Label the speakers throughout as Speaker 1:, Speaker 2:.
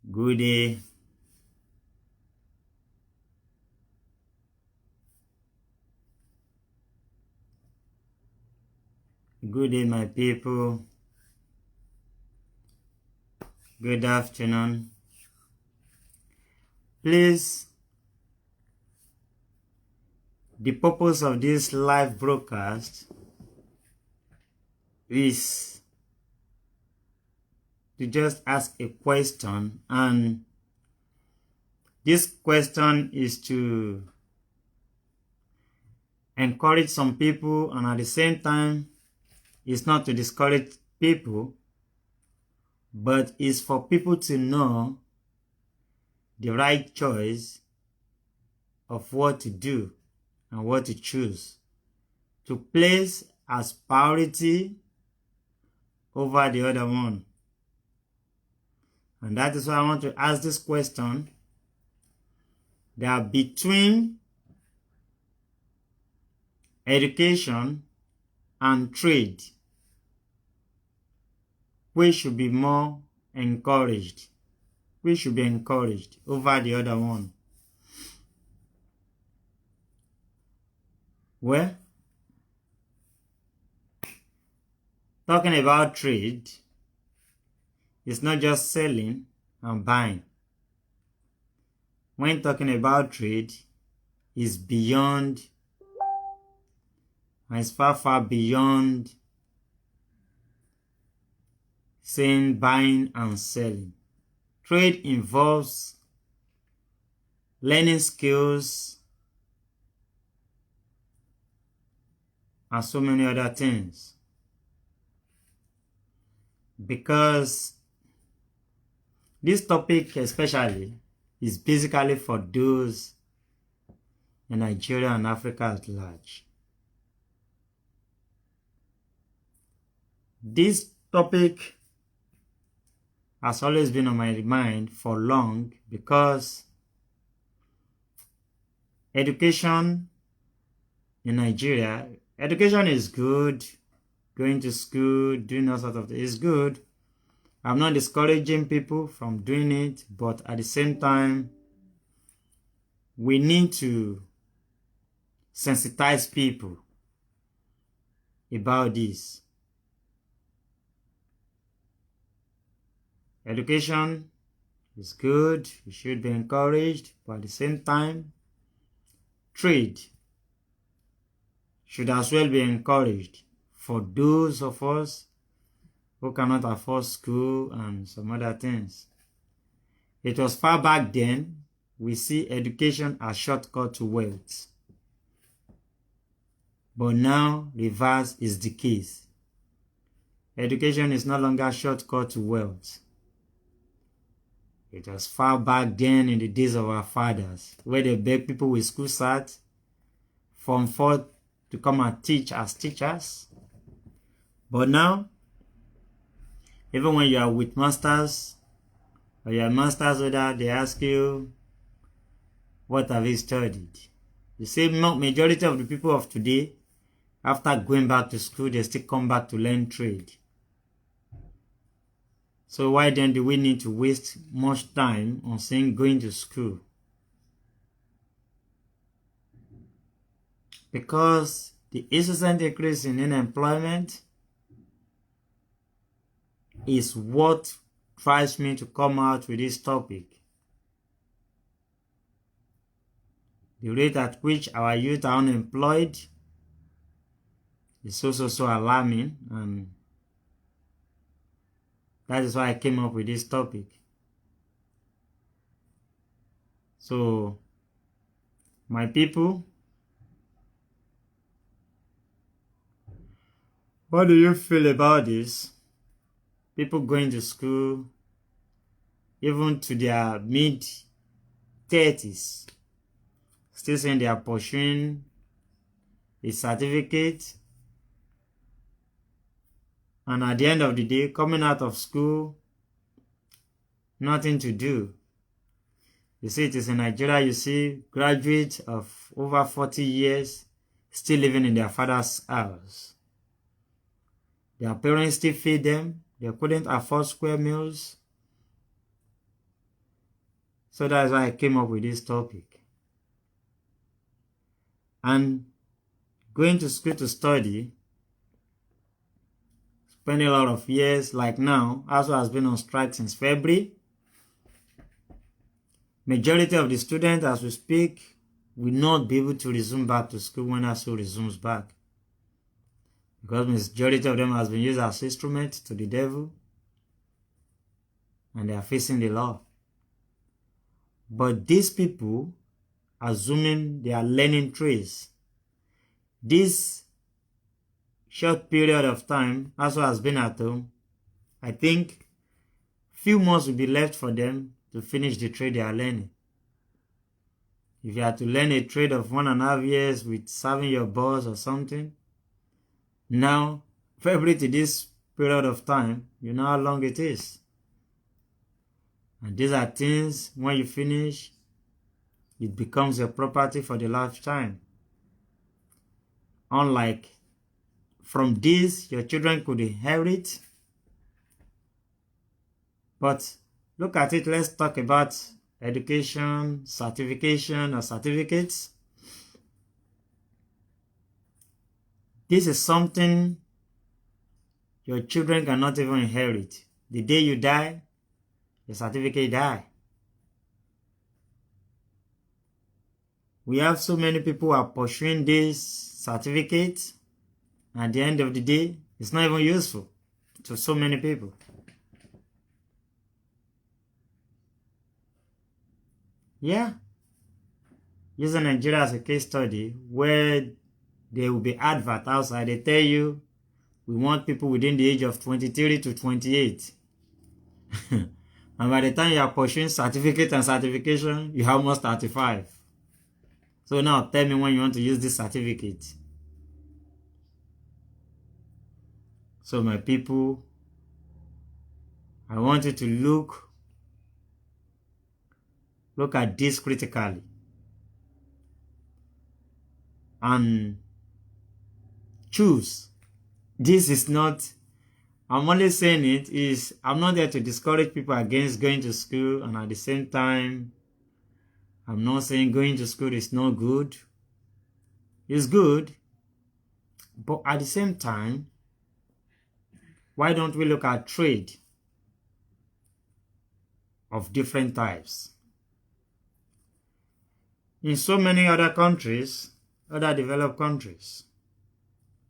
Speaker 1: Good day. Good day, my people. Good afternoon. Please, the purpose of this live broadcast is to just ask a question, and this question is to encourage some people, and at the same time, it's not to discourage people, but it's for people to know the right choice of what to do and what to choose to place as priority over the other one. And that is why I want to ask this question, that between education and trade, which should be more encouraged? Which should be encouraged over the other one? Well, talking about trade, it's not just selling and buying. When talking about trade, it's beyond, and it's far, far beyond saying buying and selling. Trade involves learning skills and so many other things. Because this topic especially is basically for those in Nigeria and Africa at large. This topic has always been on my mind for long, because education in Nigeria, education is good. Going to school, doing all sorts of things is good. I'm not discouraging people from doing it, but at the same time, we need to sensitize people about this. Education is good, it should be encouraged, but at the same time, trade should as well be encouraged for those of us who cannot afford school and some other things. It was far back then, we see education as shortcut to wealth. But now, reverse is the case. Education is no longer shortcut to wealth. It was far back then in the days of our fathers, where they begged people with school cert, Form 4 to come and teach as teachers. But now, even when you are with masters, or your master's order, they ask you, what have you studied? You see, majority of the people of today, after going back to school, they still come back to learn trade. So why then do we need to waste much time on saying going to school? Because the incessant increase in unemployment is what drives me to come out with this topic. The rate at which our youth are unemployed is so alarming, and that is why I came up with this topic. So, my people, what do you feel about this? People going to school, even to their mid-30s, still saying they are pursuing a certificate, and at the end of the day, coming out of school, nothing to do. You see, it is in Nigeria, you see graduates of over 40 years still living in their father's house. Their parents still feed them. They couldn't afford square meals. So that's why I came up with this topic. And going to school to study, spending a lot of years, like now, ASUU has been on strike since February. Majority of the students, as we speak, will not be able to resume back to school when ASUU resumes back. Because majority of them has been used as instrument to the devil, and they are facing the law. But these people, assuming they are learning trades, this short period of time, ASUU has been at home, I think few months will be left for them to finish the trade they are learning. If you have to learn a trade of 1.5 years with serving your boss or something, now, February to this period of time, you know how long it is. And these are things, when you finish, it becomes your property for the lifetime. Unlike from this, your children could inherit. But look at it, let's talk about education, certification, or certificates. This is something your children cannot even inherit. The day you die, your certificate die. We have so many people who are pursuing this certificate. At the end of the day, it's not even useful to so many people. Yeah. Using Nigeria as a case study, where there will be advert outside, they tell you, we want people within the age of 23 to 28. And by the time you are pursuing certificate and certification, you have almost 35. So now tell me when you want to use this certificate. So my people, I want you to look at this critically. And choose. This is not, I'm only saying it is, I'm not there to discourage people against going to school, and at the same time, I'm not saying going to school is not good. It's good. But at the same time, why don't we look at trade of different types? In so many other countries, other developed countries,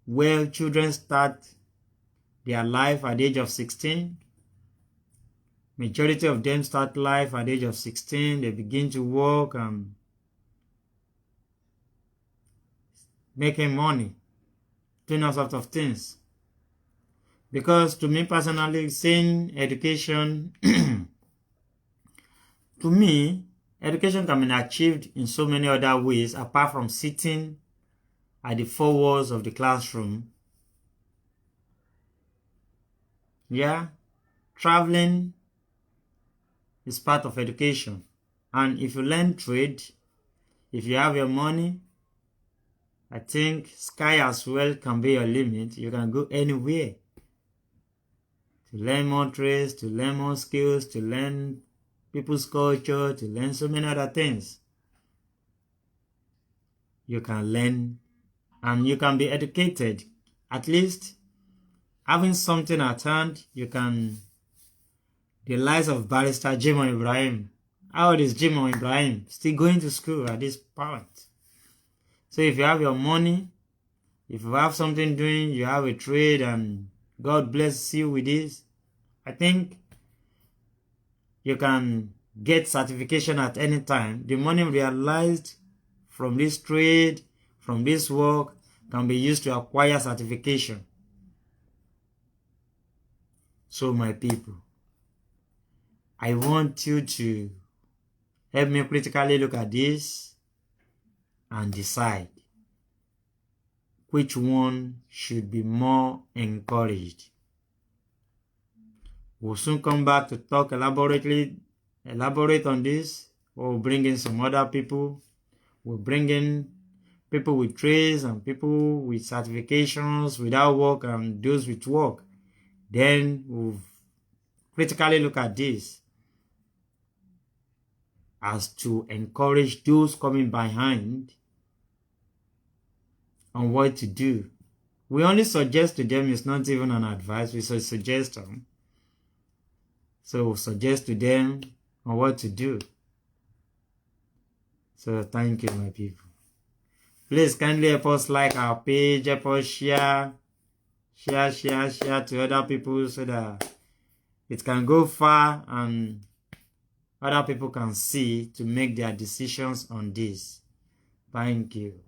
Speaker 1: where children start their life at the age of 16, majority of them start life at the age of 16, they begin to work and making money, doing all sorts of things. Because to me personally, saying education, to me, education can be achieved in so many other ways apart from sitting at the four walls of the classroom. Yeah, traveling is part of education. And if you learn trade, if you have your money, I think sky as well can be your limit. You can go anywhere to learn more trades, to learn more skills, to learn people's culture, to learn so many other things. You can learn and you can be educated. At least having something at hand, you can. The lives of Barrister Jimoh Ibrahim. How old is Jimoh Ibrahim? Still going to school at this point. So if you have your money, if you have something doing, you have a trade and God bless you with this, I think you can get certification at any time. The money realized from this trade, from this work, can be used to acquire certification. So my people, I want you to help me critically look at this and decide which one should be more encouraged. We'll soon come back to talk elaborate on this. We'll bring in some other people. We'll bring in people with trades and people with certifications without work and those with work. Then we'll critically look at this as to encourage those coming behind on what to do. We only suggest to them, it's not even an advice, we suggest them. So we'll suggest to them on what to do. So thank you, my people. Please kindly help us like our page, help us share to other people so that it can go far and other people can see to make their decisions on this. Thank you.